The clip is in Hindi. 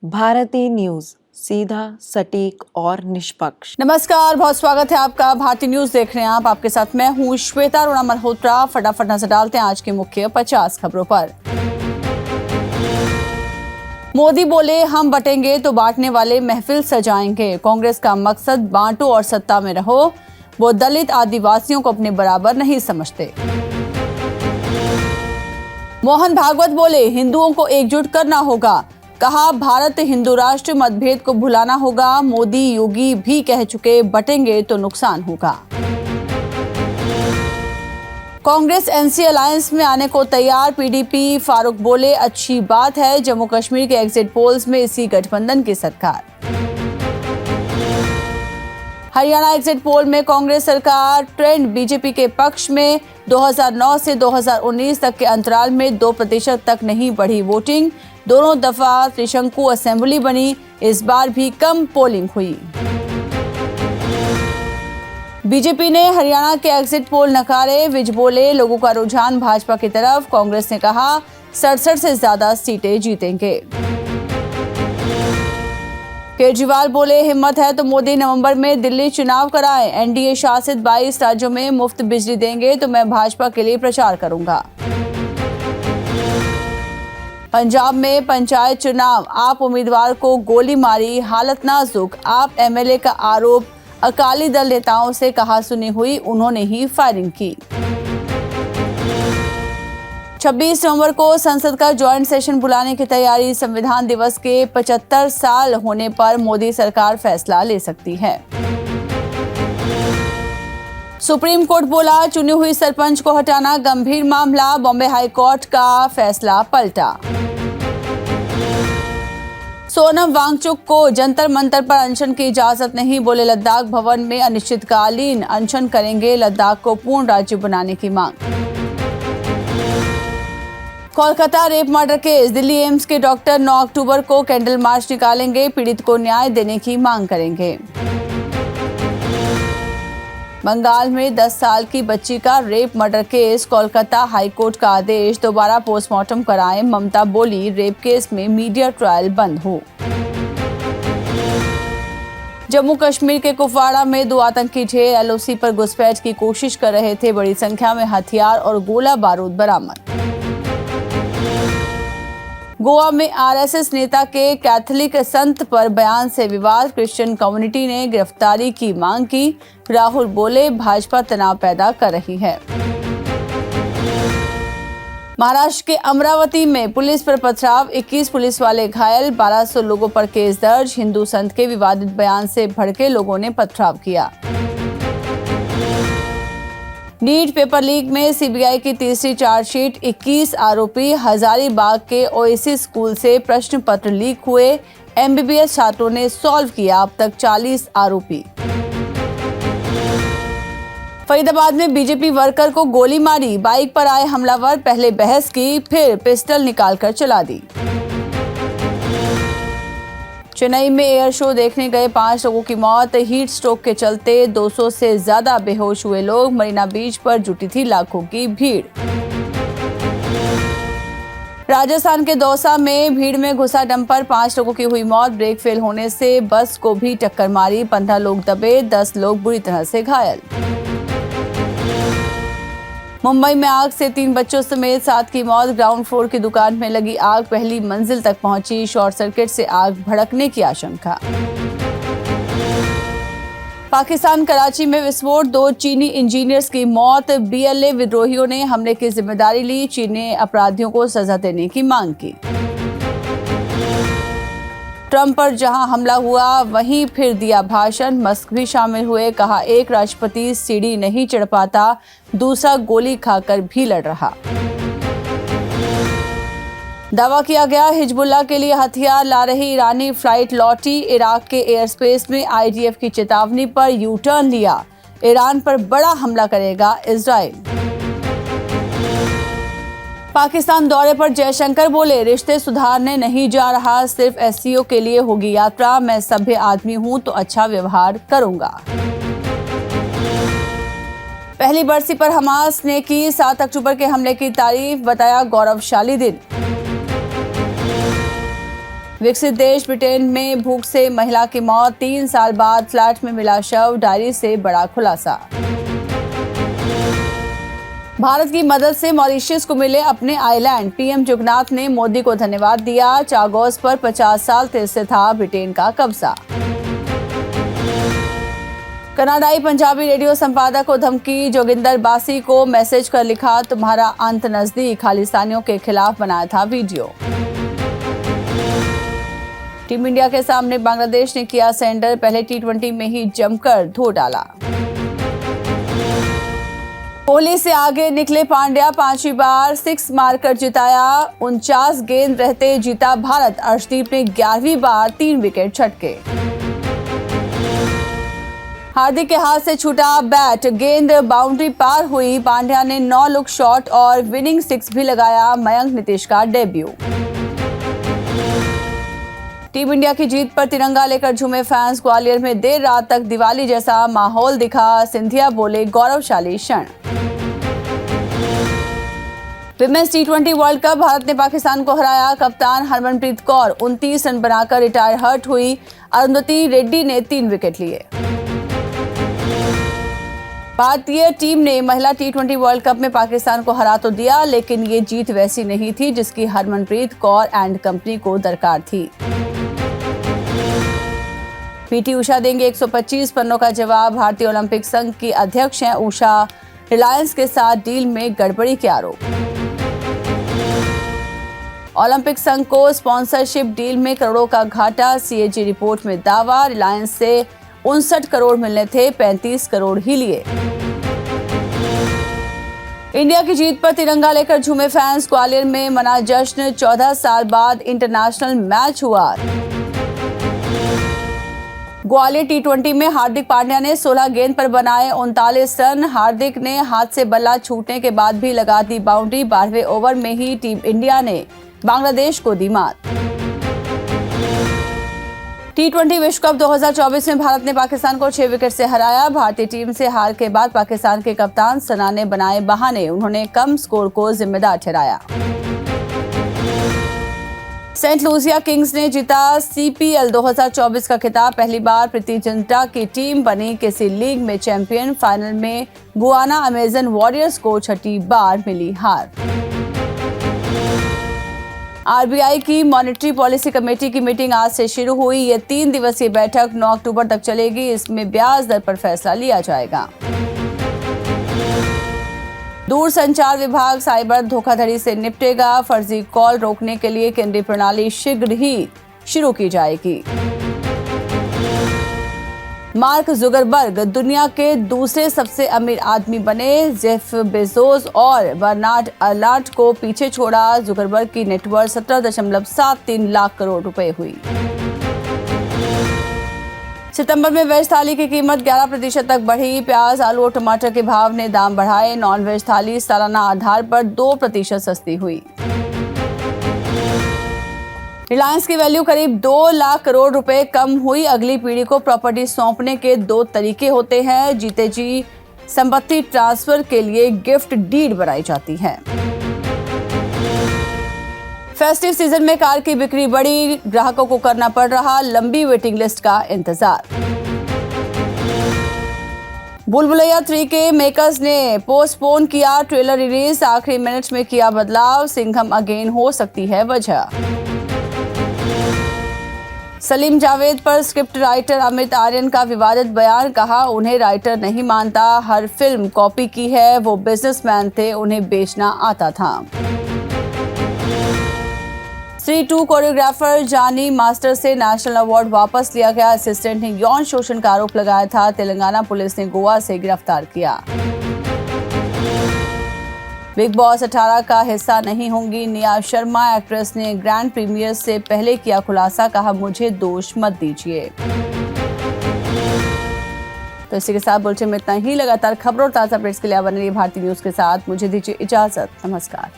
भारती न्यूज, सीधा, सटीक और निष्पक्ष। नमस्कार, बहुत स्वागत है आपका। भारती न्यूज देख रहे हैं आप। आपके साथ मैं हूं श्वेता अरोड़ा मल्होत्रा। फटाफट नजर डालते हैं आज की मुख्य 50 खबरों पर। मोदी बोले, हम बटेंगे तो बांटने वाले महफिल सजाएंगे। कांग्रेस का मकसद बांटो और सत्ता में रहो। वो दलित आदिवासियों को अपने बराबर नहीं समझते। मोहन भागवत बोले, हिंदुओं को एकजुट करना होगा। कहा, भारत हिंदू राष्ट्र मतभेद को भुलाना होगा। मोदी योगी भी कह चुके, बटेंगे तो नुकसान होगा। कांग्रेस एनसी अलायंस में आने को तैयार। पीडीपी फारूक बोले, अच्छी बात है। जम्मू कश्मीर के एग्जिट पोल्स में इसी गठबंधन की सरकार। हरियाणा एग्जिट पोल में कांग्रेस सरकार ट्रेंड बीजेपी के पक्ष में। 2009 से 2019 तक के अंतराल में 2% तक नहीं बढ़ी वोटिंग। दोनों दफा त्रिशंकु असेंबली बनी, इस बार भी कम पोलिंग हुई। बीजेपी ने हरियाणा के एग्जिट पोल नकारे। विज बोले, लोगों का रुझान भाजपा की तरफ। कांग्रेस ने कहा, 67 से ज्यादा सीटें जीतेंगे। केजरीवाल बोले, हिम्मत है तो मोदी नवंबर में दिल्ली चुनाव कराएं। एनडीए शासित 22 राज्यों में मुफ्त बिजली देंगे तो मैं भाजपा के लिए प्रचार करूंगा। पंजाब में पंचायत चुनाव, आप उम्मीदवार को गोली मारी, हालत नाजुक। आप एमएलए का आरोप, अकाली दल नेताओं से कहा सुनी हुई, उन्होंने ही फायरिंग की। 26 नवंबर को संसद का ज्वाइंट सेशन बुलाने की तैयारी। संविधान दिवस के 75 साल होने पर मोदी सरकार फैसला ले सकती है। सुप्रीम कोर्ट बोला, चुनी हुई सरपंच को हटाना गंभीर मामला। बॉम्बे हाई कोर्ट का फैसला पलटा। सोनम वांगचुक को जंतर मंतर पर अनशन की इजाजत नहीं। बोले, लद्दाख भवन में अनिश्चितकालीन अनशन करेंगे। लद्दाख को पूर्ण राज्य बनाने की मांग। Kolkata rape murder case, Delhi AIIMS के डॉक्टर 9 अक्टूबर को कैंडल मार्च निकालेंगे। पीड़ित को न्याय देने की मांग करेंगे। बंगाल में 10 साल की बच्ची का rape murder case, Kolkata high court का आदेश, दोबारा पोस्टमार्टम कराएं। ममता बोली, रेप केस में मीडिया ट्रायल बंद हो। जम्मू कश्मीर के कुपवाड़ा में 2 आतंकी ढेर एलओसी पर घुसपैठ की कोशिश कर रहे थे। बड़ी संख्या में हथियार और गोला बारूद बरामद। गोवा में आरएसएस नेता के कैथोलिक संत पर बयान से विवाद। क्रिश्चियन कम्युनिटी ने गिरफ्तारी की मांग की। राहुल बोले, भाजपा तनाव पैदा कर रही है। महाराष्ट्र के अमरावती में पुलिस पर पथराव, 21 पुलिस वाले घायल। 1200 लोगों पर केस दर्ज। हिंदू संत के विवादित बयान से भड़के लोगों ने पथराव किया। नीट पेपर लीक में सीबीआई की तीसरी चार्जशीट। 21 आरोपी। हजारीबाग के ओएसिस स्कूल से प्रश्न पत्र लीक हुए। एमबीबीएस छात्रों ने सॉल्व किया। अब तक 40 आरोपी। फरीदाबाद में बीजेपी वर्कर को गोली मारी। बाइक पर आए हमलावर पहले बहस की, फिर पिस्टल निकालकर चला दी। चेन्नई में एयर शो देखने गए 5 लोगों की मौत। हीट स्ट्रोक के चलते 200 से ज्यादा बेहोश हुए लोग। मरीना बीच पर जुटी थी लाखों की भीड़। राजस्थान के दौसा में भीड़ में घुसा डंपर, 5 लोगों की हुई मौत। ब्रेक फेल होने से बस को भी टक्कर मारी। 15 लोग दबे, 10 लोग बुरी तरह से घायल। मुंबई में आग से 3 बच्चों समेत 7 की मौत। ग्राउंड फ्लोर की दुकान में लगी आग पहली मंजिल तक पहुंची। शॉर्ट सर्किट से आग भड़कने की आशंका। पाकिस्तान कराची में विस्फोट, 2 चीनी इंजीनियर्स की मौत। बीएलए विद्रोहियों ने हमले की जिम्मेदारी ली। चीन ने अपराधियों को सजा देने की मांग की। ट्रंप पर जहां हमला हुआ वहीं फिर दिया भाषण। मस्क भी शामिल हुए। कहा, एक राष्ट्रपति सीढ़ी नहीं चढ़ पाता, दूसरा गोली खाकर भी लड़ रहा। दावा किया गया, हिजबुल्लाह के लिए हथियार ला रही ईरानी फ्लाइट लौटी। इराक के एयर स्पेस में आईडीएफ की चेतावनी पर यू टर्न लिया। ईरान पर बड़ा हमला करेगा इजराइल। पाकिस्तान दौरे पर जयशंकर बोले, रिश्ते सुधारने नहीं जा रहा, सिर्फ एससीओ के लिए होगी यात्रा। मैं सभ्य आदमी हूं तो अच्छा व्यवहार करूंगा। पहली बरसी पर हमास ने की 7 अक्टूबर के हमले की तारीफ, बताया गौरवशाली दिन। विकसित देश ब्रिटेन में भूख से महिला की मौत, 3 साल बाद फ्लैट में मिला शव, डायरी से बड़ा खुलासा। भारत की मदद से मॉरिशस को मिले अपने आइलैंड, पीएम जुगनाथ ने मोदी को धन्यवाद दिया। चागोस पर 50 साल से था ब्रिटेन का कब्जा। कनाडाई पंजाबी रेडियो संपादक को धमकी, जोगिंदर बासी को मैसेज कर लिखा, तुम्हारा अंत नजदीक, खालिस्तानियों के खिलाफ बनाया था वीडियो। टीम इंडिया के सामने बांग्लादेश ने किया सरेंडर, पहले टी20 में ही जमकर धो डाला। कोहली से आगे निकले पांड्या, 5वीं बार 6 मारकर जिताया, 49 गेंद रहते जीता भारत। अर्शदीप ने 11वीं बार 3 विकेट झटके। हार्दिक के हाथ से छूटा बैट, गेंद बाउंड्री पार हुई, पांड्या ने 9 लुक शॉट और विनिंग 6 भी लगाया। मयंक नीतीश का डेब्यू। टीम इंडिया की जीत पर तिरंगा लेकर झूमे फैंस, ग्वालियर में देर रात तक दिवाली जैसा माहौल दिखा, सिंधिया बोले गौरवशाली क्षण। विमेंस टी20 वर्ल्ड कप, भारत ने पाकिस्तान को हराया, कप्तान हरमनप्रीत कौर 29 रन बनाकर रिटायर हर्ट हुई, अरुंधति रेड्डी ने 3 विकेट लिए। भारतीय टीम ने महिला टी20 वर्ल्ड कप में पाकिस्तान को हरा तो दिया, लेकिन ये जीत वैसी नहीं थी जिसकी हरमनप्रीत कौर एंड कंपनी को दरकार थी। पीटी उषा देंगे 125 पन्नों का जवाब, भारतीय ओलंपिक संघ की अध्यक्ष हैं उषा, रिलायंस के साथ डील में गड़बड़ी के आरोप। ओलंपिक संघ को स्पॉन्सरशिप डील में करोड़ों का घाटा, सीएजी रिपोर्ट में दावा, रिलायंस से 59 करोड़ मिलने थे, 35 करोड़ ही लिए। इंडिया की जीत पर तिरंगा लेकर झूमे फैंस, ग्वालियर में मना जश्न, 14 साल बाद इंटरनेशनल मैच हुआ। ग्वालियर टी20 में हार्दिक पांड्या ने 16 गेंद पर बनाए 39 रन। हार्दिक ने हाथ से बल्ला छूटने के बाद भी लगा दी बाउंड्री, 12वें ओवर में ही टीम इंडिया ने बांग्लादेश को दी मात। टी20 विश्व कप 2024 में भारत ने पाकिस्तान को 6 विकेट से हराया। भारतीय टीम से हार के बाद पाकिस्तान के कप्तान सना ने बनाए बहाने, उन्होंने कम स्कोर को जिम्मेदार ठहराया। सेंट लूसिया किंग्स ने जीता सीपीएल 2024 का खिताब, पहली बार प्रीति जिंटा की टीम बनी किसी लीग में चैंपियन। फाइनल में गुआना अमेजन वॉरियर्स को 6ठी बार मिली हार। आरबीआई की मॉनेटरी पॉलिसी कमेटी की मीटिंग आज से शुरू हुई। ये 3 दिवसीय बैठक 9 अक्टूबर तक चलेगी। इसमें ब्याज दर पर फैसला लिया जाएगा। दूरसंचार विभाग साइबर धोखाधड़ी से निपटेगा, फर्जी कॉल रोकने के लिए केंद्रीय प्रणाली शीघ्र ही शुरू की जाएगी। मार्क जुकरबर्ग दुनिया के दूसरे सबसे अमीर आदमी बने, जेफ बेजोस और बर्नार्ड अर्लाट को पीछे छोड़ा। जुकरबर्ग की नेटवर्थ 17.73 लाख करोड़ रुपए हुई। सितंबर में वेज थाली की कीमत 11% तक बढ़ी। प्याज, आलू और टमाटर के भाव ने दाम बढ़ाए। नॉन वेज थाली सालाना आधार पर 2% सस्ती हुई। रिलायंस की वैल्यू करीब 2 लाख करोड़ रुपए कम हुई। अगली पीढ़ी को प्रॉपर्टी सौंपने के 2 तरीके होते हैं। जीते जी संपत्ति ट्रांसफर के लिए गिफ्ट डीड बनाई जाती है। फेस्टिव सीजन में कार की बिक्री बढ़ी, ग्राहकों को करना पड़ रहा लंबी वेटिंग लिस्ट का इंतजार। भूल भुलैया 3 के मेकर्स ने पोस्टपोन किया ट्रेलर रिलीज, आखिरी मिनट्स में किया बदलाव। सिंघम अगेन हो सकती है वजह। सलीम जावेद पर स्क्रिप्ट राइटर अमित आर्यन का विवादित बयान, कहा उन्हें राइटर नहीं मानता, हर फिल्म कॉपी की है, वो बिजनेसमैन थे, उन्हें बेचना आता था। श्री 2 कोरियोग्राफर जानी मास्टर से नेशनल अवार्ड वापस लिया गया। असिस्टेंट ने यौन शोषण का आरोप लगाया था। तेलंगाना पुलिस ने गोवा से गिरफ्तार किया। बिग बॉस 18 का हिस्सा नहीं होंगी निया शर्मा। एक्ट्रेस ने ग्रैंड प्रीमियर से पहले किया खुलासा, कहा मुझे दोष मत दीजिए। तो इसी के साथ बुलेटिन में इतना ही। लगातार खबरों और ताज़ा अपडेट्स के लिए बने रहिए भारतीय न्यूज़ के साथ। मुझे दीजिए इजाजत, नमस्कार।